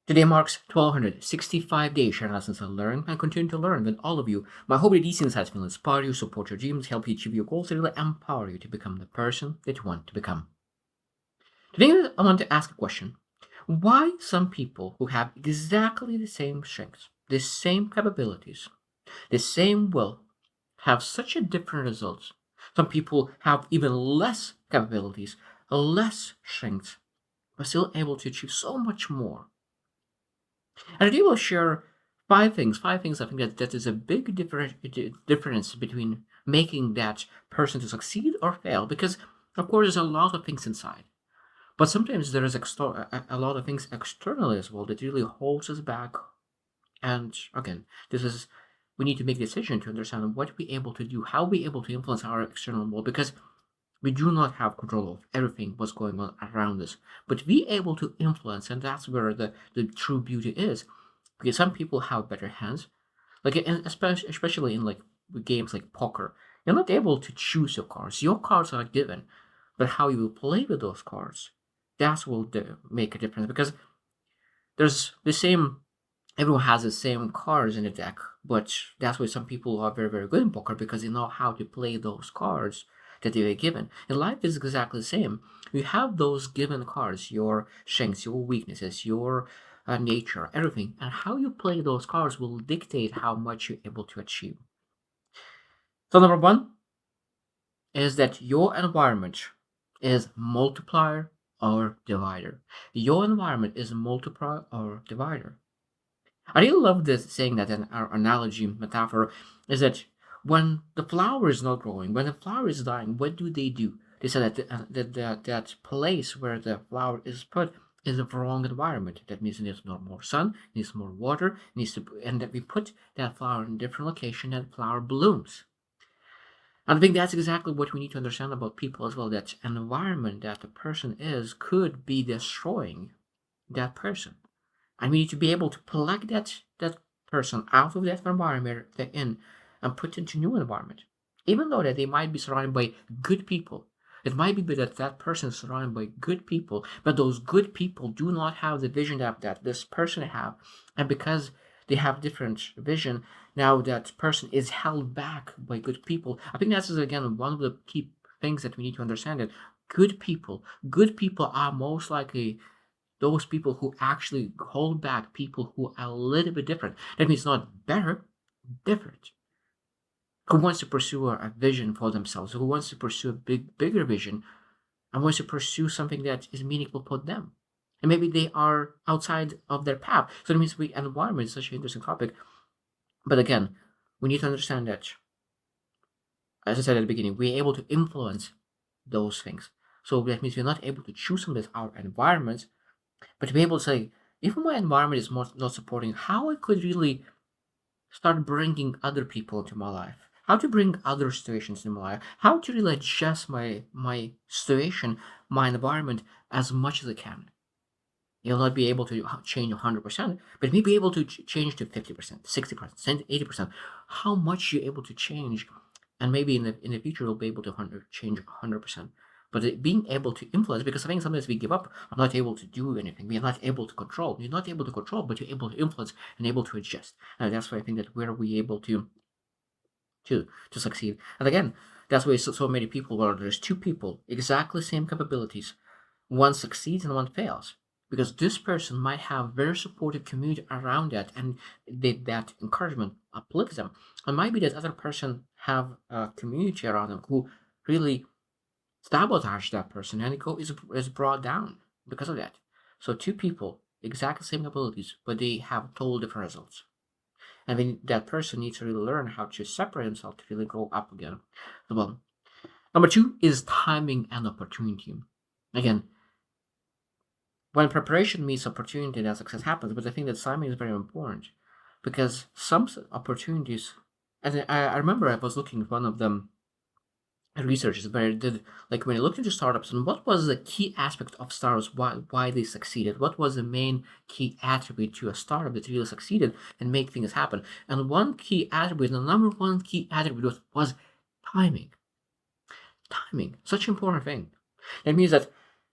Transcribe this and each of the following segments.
Today marks 1265 days sharing lessons I learn and continue to learn with all of you. My hope that these insights will inspire you, support your dreams, help you achieve your goals, and really empower you to become the person that you want to become. Today I want to ask a question. Why some people who have exactly the same strengths, the same capabilities, the same will have such a different results? Some people have even less capabilities, less strengths, but still able to achieve so much more. And today we'll share five things I think that is a big difference between making that person to succeed or fail. Because, of course, there's a lot of things inside. But sometimes there is a lot of things externally as well that really holds us back. And again, this is we need to make a decision to understand what we're able to do, how we're able to influence our external world, because we do not have control of everything what's going on around us. But we able to influence, and that's where the true beauty is. Because some people have better hands, like especially in like games like poker, you're not able to choose your cards. Your cards are given, but how you will play with those cards, that's will make a difference. Because there's the same, everyone has the same cards in the deck, but that's why some people are very good in poker because they know how to play those cards that they were given. And life is exactly the same. You have those given cards, your strengths, your weaknesses, your nature, everything, and how you play those cards will dictate how much you're able to achieve. So number one is that your environment is multiplier or divider. Your environment is multiplier or divider. I really love this saying that an our analogy metaphor is that when the flower is not growing, when the flower is dying, what do? They say that that place where the flower is put is the wrong environment. That means it needs more sun, needs more water, needs to, and that we put that flower in a different location, that flower blooms. And I think that's exactly what we need to understand about people as well. That an environment that the person is could be destroying that person. And we need to be able to pluck that person out of that environment they're in and put into new environment. Even though that they might be surrounded by good people. It might be that that person is surrounded by good people, but those good people do not have the vision that this person have. And because they have different vision, now that person is held back by good people. I think that's again one of the key things that we need to understand that good people are most likely those people who actually hold back people who are a little bit different. That means not better, different. Who wants to pursue a vision for themselves, who wants to pursue a bigger vision, and wants to pursue something that is meaningful for them. And maybe they are outside of their path. So that means environment is such an interesting topic. But again, we need to understand that, as I said at the beginning, we're able to influence those things. So that means we're not able to choose them as our environments, but to be able to say, if my environment is not supporting, how I could really start bringing other people into my life, how to bring other situations in my life, how to really adjust my situation, my environment as much as I can. You'll not be able to change 100%, but maybe able to change to 50%, 60%, 80%. How much you're able to change, and maybe in the future you'll be able to change 100%. But being able to influence, because I think sometimes we give up, I'm not able to do anything. We are not able to control. You're not able to control, but you're able to influence and able to adjust. And that's why I think that where we able to succeed. And again, that's why so many people where there's two people, exactly same capabilities. One succeeds and one fails. Because this person might have very supportive community around that and that encouragement uplifts them. It might be that other person have a community around them who really sabotage that person and is brought down because of that. So two people, exactly same abilities, but they have total different results. And then that person needs to really learn how to separate himself to really grow up again. Well, number two is timing and opportunity. Again, when preparation meets opportunity, then success happens. But I think that timing is very important because some opportunities, and I remember I was looking at one of them researchers where it did like when you looked into startups and what was the key aspect of startups, why they succeeded, what was the main key attribute to a startup that really succeeded and make things happen. And one key attribute, the number one key attribute was timing. Timing, such an important thing. That means that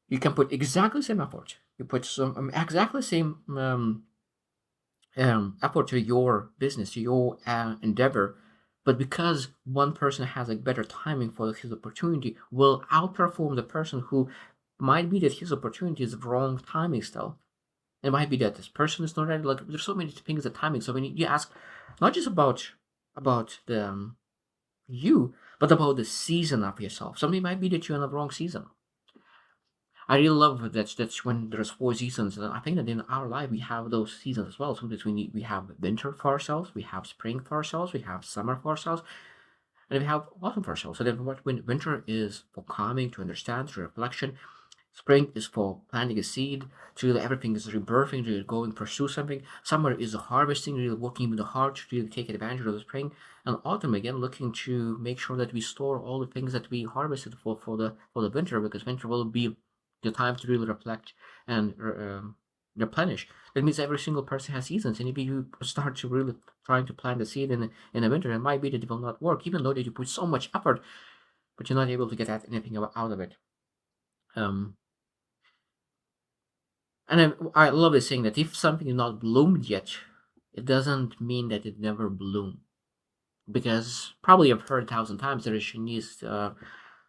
you can put exactly the same effort, You put some exactly the same effort to your business, to your endeavor, but because one person has a better timing for his opportunity, will outperform the person who might be that his opportunity is wrong timing still. It might be that this person is not ready. Like there's so many things at timing. So when you ask, not just about the you, but about the season of yourself. Something might be that you're in the wrong season. I really love that's when there's 4 seasons. And I think that in our life we have those seasons as well. Sometimes we have winter for ourselves, we have spring for ourselves, we have summer for ourselves, and we have autumn for ourselves. So then when winter is for calming, to understand, to reflection. Spring is for planting a seed, to really everything is rebirthing, to really go and pursue something. Summer is harvesting, really working with the heart to really take advantage of the spring. And autumn again looking to make sure that we store all the things that we harvested for the winter, because winter will be the time to really reflect and replenish. That means every single person has seasons, and if you start to really trying to plant a seed in the winter, it might be that it will not work, even though that you put so much effort, but you're not able to get anything out of it. Um, And I love this saying that if something is not bloomed yet, it doesn't mean that it never bloomed. Because probably I've heard 1,000 times there is Chinese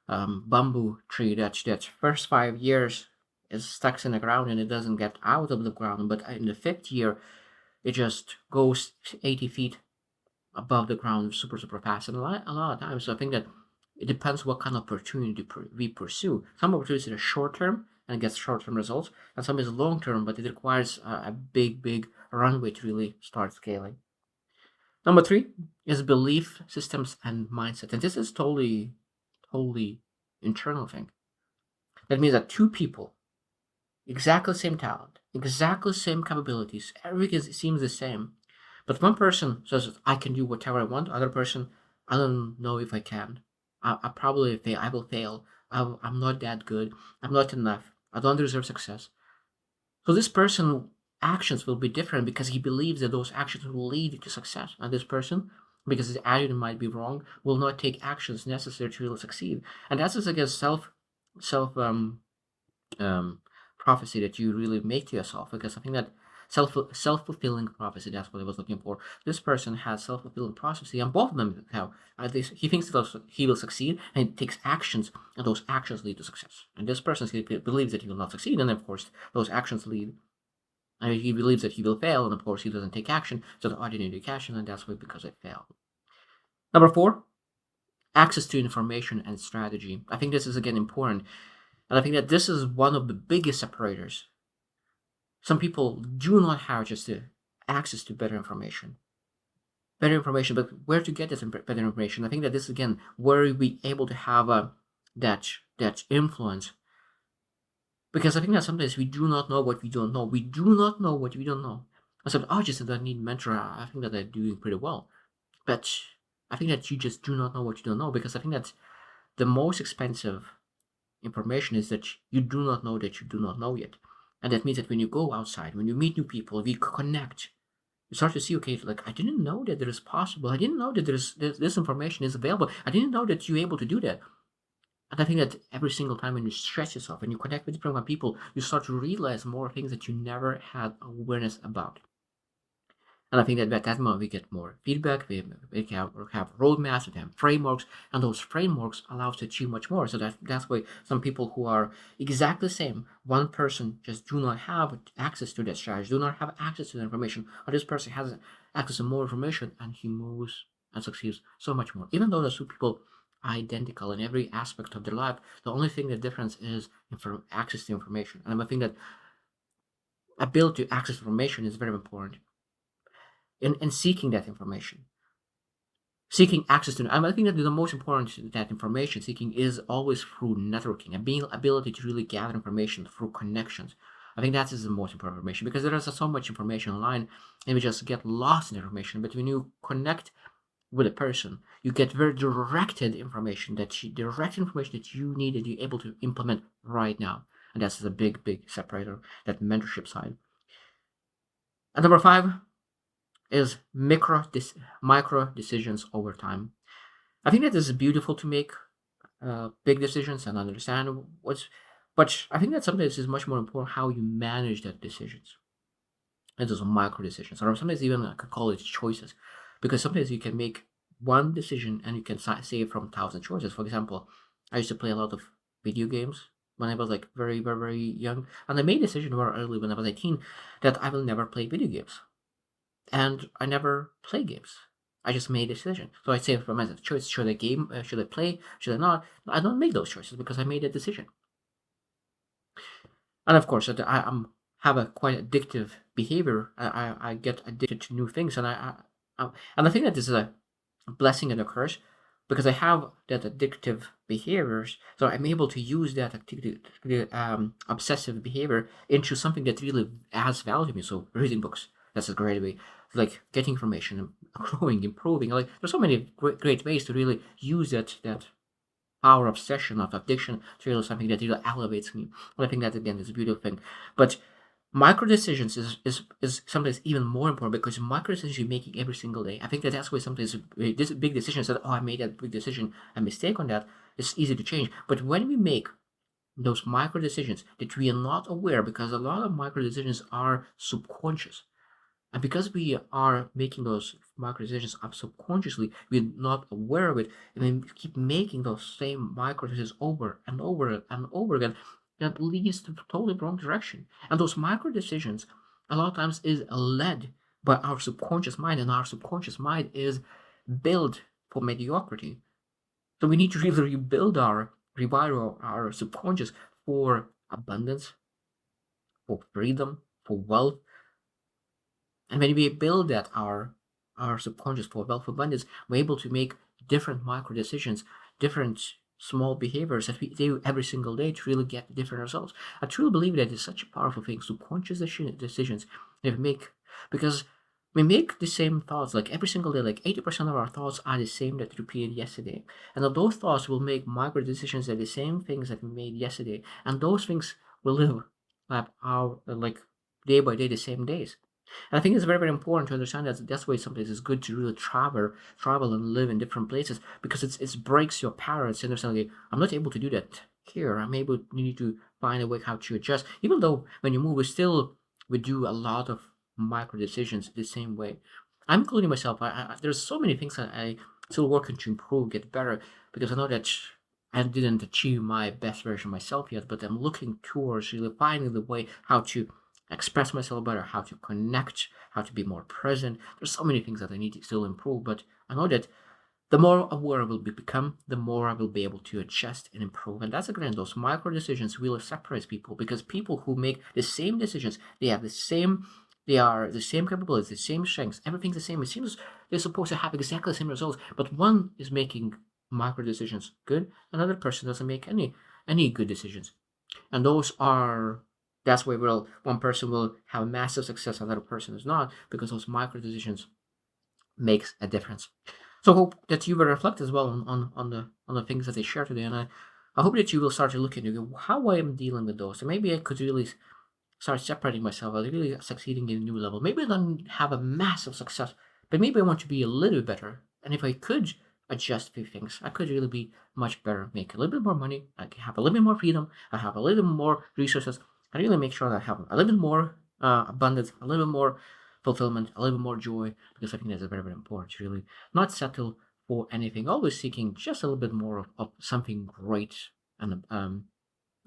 bamboo tree that first 5 years is stuck in the ground and it doesn't get out of the ground, but in the fifth year it just goes 80 feet above the ground super fast. And a lot of times, so I think that it depends what kind of opportunity we pursue. Some opportunities are short term and gets short term results, and some is long term, but it requires a big runway to really start scaling. Number three is belief systems and mindset, and this is totally internal thing. That means that two people, exactly the same talent, exactly the same capabilities, everything seems the same, but one person says, I can do whatever I want. Other person, I don't know if I can. I probably fail. I will fail. I'm not that good. I'm not enough. I don't deserve success. So this person actions will be different because he believes that those actions will lead to success. And this person, because his attitude might be wrong, will not take actions necessary to really succeed. And that's just against self um, prophecy that you really make to yourself, because I think that self-fulfilling prophecy, that's what I was looking for. This person has self-fulfilling prophecy, and both of them have at least he thinks that he will succeed and he takes actions, and those actions lead to success. And this person believes that he will not succeed, and of course those actions lead, and he believes that he will fail, and of course he doesn't take action, so the audience take action, and that's why, because I failed. Number four, access to information and strategy. I think this is again important, and I think that this is one of the biggest separators. Some people do not have just the access to better information, but where to get this better information? I think that this again, where we able to have that influence, because I think that sometimes we do not know what we don't know. We do not know what we don't know. I said, oh, just that I need mentor. I think that they're doing pretty well, but I think that you just do not know what you don't know, because I think that the most expensive information is that you do not know that you do not know yet. And that means that when you go outside, when you meet new people, we connect, you start to see, okay, like I didn't know that there is possible. I didn't know that this information is available. I didn't know that you're able to do that. And I think that every single time when you stretch yourself and you connect with different people, you start to realize more things that you never had awareness about. And I think that at that moment we get more feedback, we have roadmaps, we have frameworks, and those frameworks allow us to achieve much more. So that's why some people who are exactly the same, one person just do not have access to that strategy, do not have access to the information, or this person has access to more information and he moves and succeeds so much more. Even though the two people are identical in every aspect of their life, the only thing the difference is access to information. And I think that ability to access information is very important in seeking that information, seeking access to it. I think that the most important that information seeking is always through networking and being ability to really gather information through connections. I think that is the most important information, because there is so much information online and we just get lost in information. But when you connect with a person, you get very direct information that you need, that you're able to implement right now. And that's a big separator, that mentorship side. And number five is micro decisions over time. I think that is beautiful to make big decisions and understand But I think that sometimes it's much more important how you manage that decisions. And those are micro decisions, or sometimes even I could call it choices, because sometimes you can make one decision and you can save from 1,000 choices. For example, I used to play a lot of video games when I was like very, very, very young, and I made a decision very early when I was 18 that I will never play video games, and I never play games. I just made a decision. So I say for myself, choice: should I game? Should I play? Should I not? I don't make those choices because I made a decision. And of course, I have a quite addictive behavior. I get addicted to new things, and I think that this is a blessing and a curse because I have that addictive behaviors. So I'm able to use that activity, obsessive behavior, into something that really adds value to me. So reading books, that's a great way. Like getting information, growing, improving. Like there's so many great ways to really use that our obsession of addiction to really something that really elevates me. And I think that again is a beautiful thing. But micro decisions is sometimes even more important because micro decisions you're making every single day. I think that that's why sometimes this big decisions that I made that big decision, a mistake on that, it's easy to change. But when we make those micro decisions that we are not aware, because a lot of micro decisions are subconscious, and because we are making those micro decisions up subconsciously, we're not aware of it, and then we keep making those same micro decisions over and over and over again, that leads to totally wrong direction. And those micro decisions, a lot of times, is led by our subconscious mind, and our subconscious mind is built for mediocrity. So we need to really rewire our subconscious for abundance, for freedom, for wealth, and when we build that our subconscious for wealth abundance, we're able to make different micro decisions, different small behaviors that we do every single day to really get different results. I truly believe that it's such a powerful thing, subconscious decisions that we make, because we make the same thoughts like every single day. Like 80% of our thoughts are the same that we repeated yesterday, and those thoughts will make micro decisions that the same things that we made yesterday, and those things will live like our like day by day the same days. And I think it's very, very important to understand that that's why sometimes it's good to really travel and live in different places, because it breaks your patterns. You understand, like, I'm not able to do that here. I'm able. You need to find a way how to adjust. Even though when you move, we do a lot of micro decisions the same way. I'm including myself. There's so many things that I still working to improve, get better, because I know that I didn't achieve my best version of myself yet, but I'm looking towards really finding the way how to express myself better, how to connect, how to be more present. There's so many things that I need to still improve, but I know that the more aware I will become, the more I will be able to adjust and improve. And that's again, those micro decisions really separate people, because people who make the same decisions, they are the same capabilities, the same strengths, everything's the same. It seems they're supposed to have exactly the same results, but one is making micro decisions good, another person doesn't make any good decisions. And that's where one person will have massive success, another person is not, because those micro decisions makes a difference. So I hope that you will reflect as well on the things that they share today, and I hope that you will start to look into how I am dealing with those, and maybe I could really start separating myself, really succeeding in a new level. Maybe I don't have a massive success, but maybe I want to be a little bit better. And if I could adjust a few things, I could really be much better, make a little bit more money, I can have a little bit more freedom, I have a little bit more resources. I really make sure that I have a little bit more abundance, a little bit more fulfillment, a little bit more joy, because I think that's very, very important to really not settle for anything, always seeking just a little bit more of something great and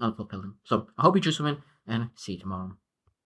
unfulfilling. So I hope you choose to win, and see you tomorrow.